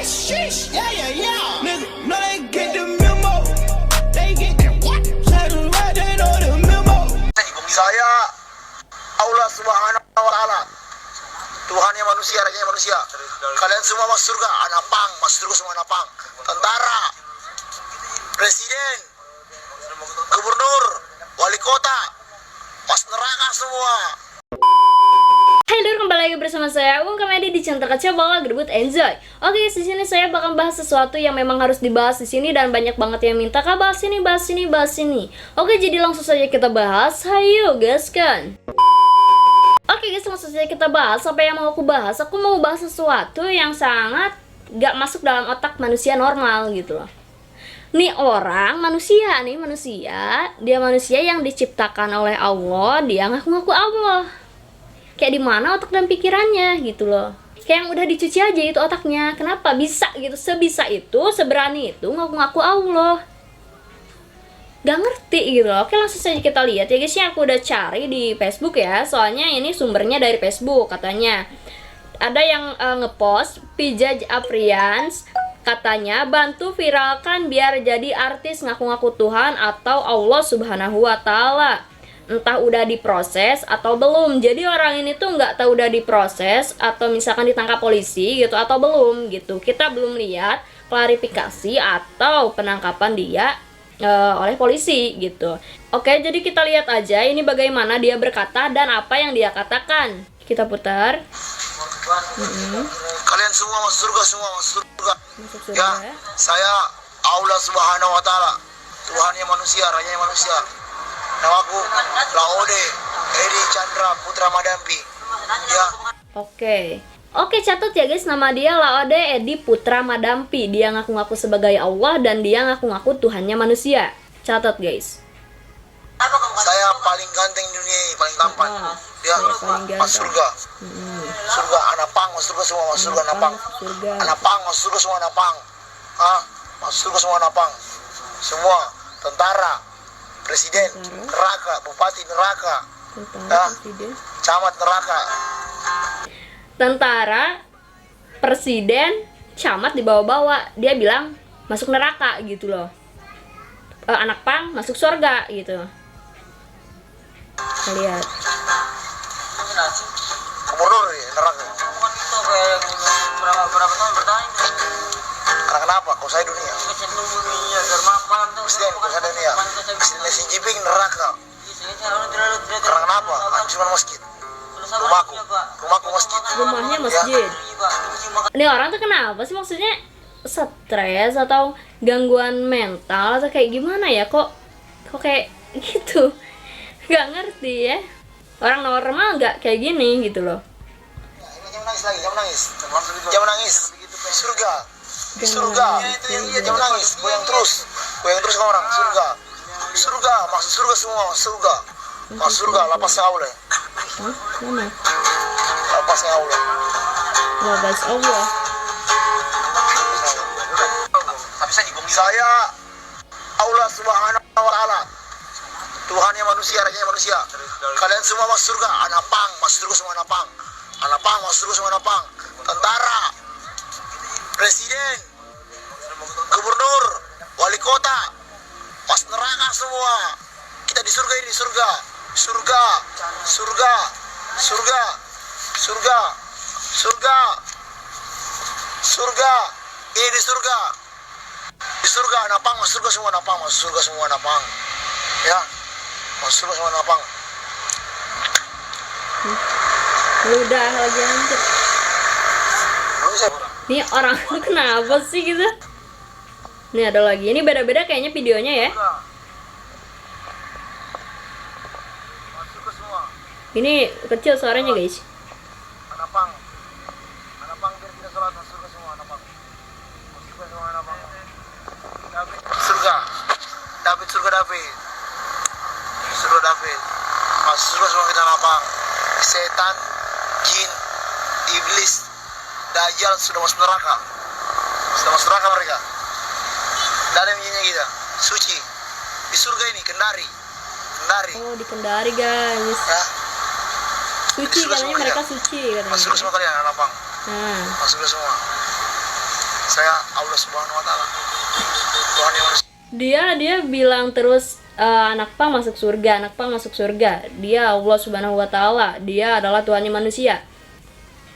sheesh, yeah, yeah, yeah. Nigga, no, they get the memo. They get the what? Say the right, they know the memo. Saya Allah Subhanahu wa Ta'ala, Tuhannya manusia, rajanya manusia. Kalian semua masuk surga, anak pang, masuk surga semua anak pang. Tentara, presiden, gubernur, wali kota, pas neraka semua. Hai lur, kembali lagi bersama saya Uung Komedi di channel terkecil bakal Gerbut Enjoy. Oke guys, di sini saya bakal bahas sesuatu yang memang harus dibahas di sini dan banyak banget yang minta Kak bahas ini, bahas ini, bahas ini. Oke, jadi langsung saja kita bahas. Hayo guys kan. Oke guys, langsung saja kita bahas. Apa yang mau aku bahas? Aku mau bahas sesuatu yang sangat gak masuk dalam otak manusia normal gitu loh. Nih orang manusia, dia manusia yang diciptakan oleh Allah, dia ngaku-ngaku Allah. Kayak di mana otak dan pikirannya gitu loh. Kayak yang udah dicuci aja itu otaknya. Kenapa bisa gitu, sebisa itu, seberani itu ngaku-ngaku Allah. Gak ngerti gitu loh. Oke, langsung saja kita lihat ya guys. Aku udah cari di Facebook ya. Soalnya ini sumbernya dari Facebook katanya. Ada yang ngepost Pijaj Afrians, katanya bantu viralkan biar jadi artis ngaku-ngaku Tuhan atau Allah Subhanahu wa Ta'ala. Entah udah diproses atau belum. Jadi orang ini tuh nggak tahu udah diproses atau misalkan ditangkap polisi gitu atau belum gitu. Kita belum lihat klarifikasi atau penangkapan dia oleh polisi gitu. Oke, jadi kita lihat aja ini bagaimana dia berkata dan apa yang dia katakan. Kita putar. Kalian semua masuk surga, semua masuk surga. Masuk surga. Ya, saya Allah Subhanahu wa Ta'ala, Tuhannya manusia, rajanya manusia. Namaku Laode Edi Chandra Putra Madampi. Ya. Oke, catat ya guys, nama dia Laode Edi Putra Madampi. Dia ngaku-ngaku sebagai Allah dan dia ngaku-ngaku Tuhannya manusia. Catat guys. Saya paling ganteng di dunia ini, paling tampan. Ya, masuk surga. Surga anak pang, masuk surga semua, masuk surga anak pang. Anak pang, masuk surga semua anak pang. Masuk surga semua anak pang. Semua tentara, presiden neraka, bupati neraka, camat neraka. Tentara, presiden, camat dibawa-bawa. Dia bilang masuk neraka gitu loh. Anak pang masuk surga gitu. Kita lihat. Gubernur neraka. Berapa tahun bertahan? Karena kenapa? Kau saya dunia. Presiden kau saya dunia. Presiden Xi Jinping neraka. Karena kenapa? Cuma masjid. Rumahku masjid. Rumahnya masjid. Ini orang tuh kenapa sih, maksudnya stres atau gangguan mental atau kayak gimana ya, kok kayak gitu. Gak ngerti ya. Orang normal gak kayak gini gitu loh. Jangan nangis lagi, jangan nangis. Jangan nangis. Di surga. Di surga. Jangan nangis. Goyang terus ke orang. Surga. Surga. Masuk surga semua. Masuk surga. Masuk surga. Lapasnya Allah. Hah? Mana? Lapasnya Allah. Labas Allah. Saya Allah Subhanahu wa Ta'ala, Tuhannya manusia, rajanya manusia. Kalian semua masuk surga, anak pang, masuk surga semua anak pang. Anak pang, masuk surga semua anak pang. Tentara, presiden, gubernur, wali kota, pas neraka semua. Kita di surga ini, surga. Surga, surga, surga, surga, surga, surga. Ini di surga. Di surga anak pang, masuk surga semua anak pang, masuk surga semua anak pang. Ya. Masuk surga semua anak pang. Udah lagi lanjut. Nih orang kenapa sih gitu? Nih ada lagi. Ini beda-beda kayaknya videonya ya. Masuk semua. Ini kecil suaranya guys. Anak pang. Anak pang biar tidak sholat, masuk surga semua anak pang. Masuk surga semua anak pang. David surga. David surga David. Surga David. Masuk surga semua kita anak pang. Setan, jin, iblis, dajjal sudah masuk neraka. Sudah masuk neraka mereka. Dan yang jinnya kita suci. Di surga ini Kendari. Kendari. Oh, di Kendari guys. Ya. Suci katanya, mereka suci katanya. Masuk semua kalian anak pang. Nah, Masuk semua. Saya Allah Subhanahu wa taala. Tuhan yang manusia. Dia bilang terus anak pang masuk surga, anak pang masuk surga. Dia Allah Subhanahu wa taala, dia adalah Tuhannya manusia.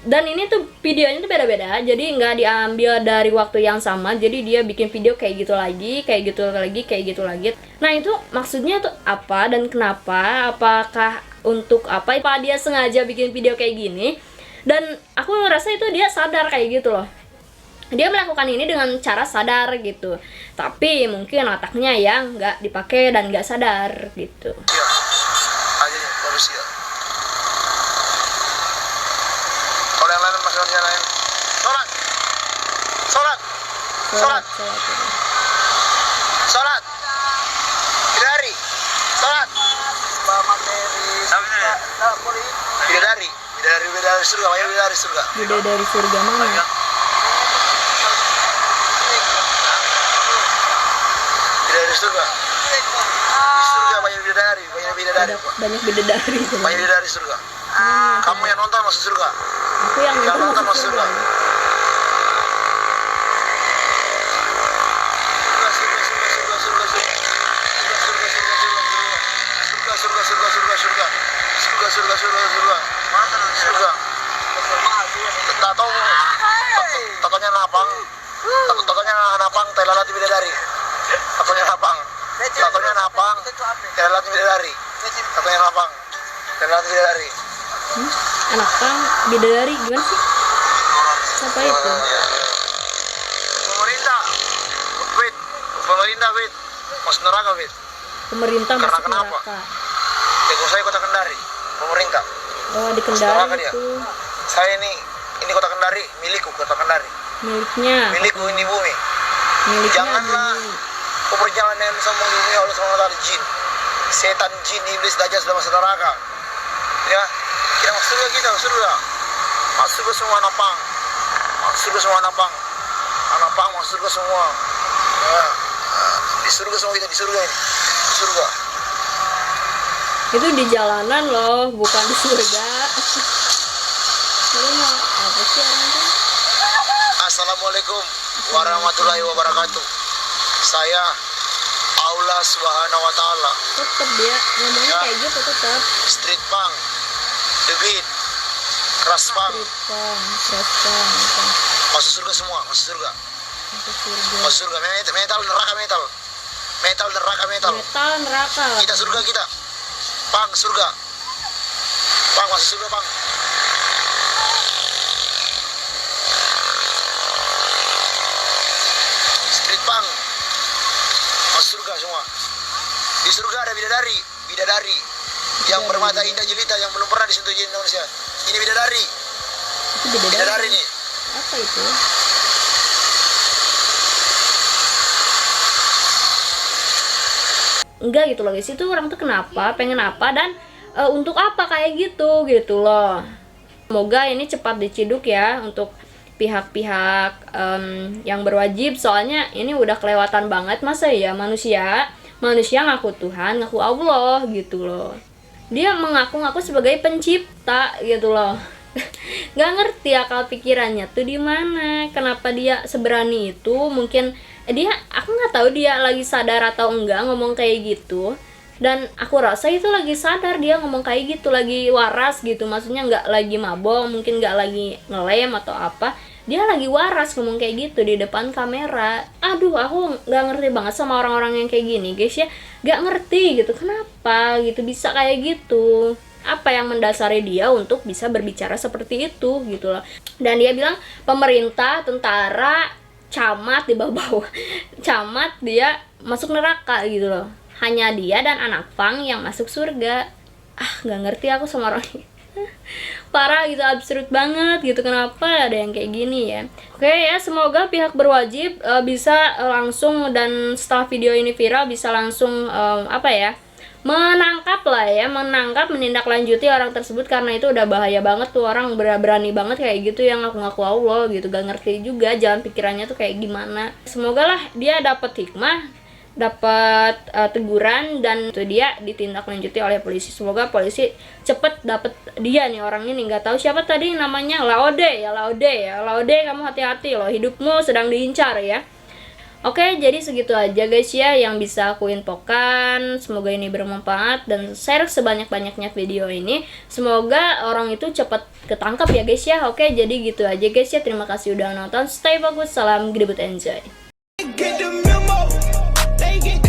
Dan ini tuh videonya tuh beda-beda, jadi nggak diambil dari waktu yang sama. Jadi dia bikin video kayak gitu lagi, kayak gitu lagi, kayak gitu lagi. Nah itu maksudnya tuh apa dan kenapa? Apakah untuk apa? Apa dia sengaja bikin video kayak gini? Dan aku ngerasa itu dia sadar kayak gitu loh. Dia melakukan ini dengan cara sadar gitu, tapi mungkin otaknya yang nggak dipakai dan nggak sadar gitu. Ya, aja nih manusia. Kalau yang lain maksudnya lain. Sholat, sholat, sholat, sholat. Bidadari, sholat. Bidadari surga, banyak bidadari surga. Bidadari surga mana? Bidadari surga. Di surga banyak bidadari, banyak bidadari. Banyak bidadari. Banyak bidadari surga. Kamu yang nonton masuk surga. Aku yang nonton masuk surga. Surga. Tatonya napang. Tatonya napang, telalati bidadari. Tatonya napang. Tatonya napang, telalati bidadari. Tatonya napang, telalati bidadari. Anak pang bidadari gimana sih? Apa itu? Pemerintah, masuk neraka, Pemerintah Karena masuk kenapa? neraka. Teguh saya kota Kendari, pemerintah. Oh di Masuk neraka Kendari dia. itu Saya ini kota Kendari, milikku kota Kendari. miliknya. Milikku ini bumi. Miliknya Janganlah bumi. kau berjalan dengan sombong di dunia Allah SWT jin. Setan, jin, iblis, dajjal sudah masuk neraka. Ya, kita masuk surga kita, surga. Masuk surga semua napang. Masuk surga semua napang. Napang masuk surga semua. Ya, di surga semua kita di surga ini. Di surga. Itu di jalanan loh, bukan di surga. Lu mau apa sih orang tuh? Assalamualaikum warahmatullahi wabarakatuh. Saya Allah Subhanahu wa taala. Tetep dia ngomongnya Ya. kayak gitu tetep. Street punk, The Beat, Keras punk. Tripang, tripang, Masuk surga semua, masuk surga. masuk surga. Masuk surga, metal neraka metal. Metal neraka metal. Metal neraka. Kita surga kita. Pang surga. Pang masuk surga pang. Street punk. Masuk surga semua. Di surga ada bidadari, bidadari yang bermata indah jelita yang belum pernah disentuh jin manusia. Ini bidadari. Itu bidadari. Bidadari nih. Apa itu? Enggak gitu loh guys, itu orang tuh kenapa, pengen apa, dan untuk apa kayak gitu loh. Semoga ini cepat diciduk ya untuk pihak-pihak yang berwajib, soalnya ini udah kelewatan banget. Masa ya manusia ngaku Tuhan, ngaku Allah gitu loh. Dia mengaku-ngaku sebagai pencipta gitu loh. Nggak ngerti akal pikirannya tuh di mana, kenapa dia seberani itu. Mungkin aku nggak tahu dia lagi sadar atau enggak ngomong kayak gitu, dan aku rasa itu lagi sadar dia ngomong kayak gitu, lagi waras gitu, maksudnya nggak lagi mabok, mungkin nggak lagi ngelem atau apa, dia lagi waras ngomong kayak gitu di depan kamera. Aduh, aku nggak ngerti banget sama orang-orang yang kayak gini guys ya, nggak ngerti gitu kenapa gitu bisa kayak gitu, apa yang mendasari dia untuk bisa berbicara seperti itu gitu loh. Dan dia bilang pemerintah, tentara, camat di bawah camat dia masuk neraka gitu loh, hanya dia dan anak pang yang masuk surga. Nggak ngerti aku sama orang ini. Parah gitu, absurd banget gitu, kenapa ada yang kayak gini ya. Oke ya, semoga pihak berwajib bisa langsung, dan setelah video ini viral bisa langsung menangkap menindaklanjuti orang tersebut, karena itu udah bahaya banget tuh, orang berani banget kayak gitu yang ngaku-ngaku Allah gitu, gak ngerti juga jalan pikirannya tuh kayak gimana. Semoga lah dia dapat hikmah dapat teguran dan itu dia ditindaklanjuti oleh polisi. Semoga polisi cepet dapet dia nih orang ini. Nggak tahu siapa tadi namanya, Laode ya, Laode kamu hati-hati loh, hidupmu sedang diincar ya. Oke, jadi segitu aja guys ya yang bisa aku infokan. Semoga ini bermanfaat dan share sebanyak-banyaknya video ini. Semoga orang itu cepat ketangkap ya guys ya. Oke, jadi gitu aja guys ya. Terima kasih udah nonton. Stay fokus. Salam Gedebut Enjoy. Get the memo. They get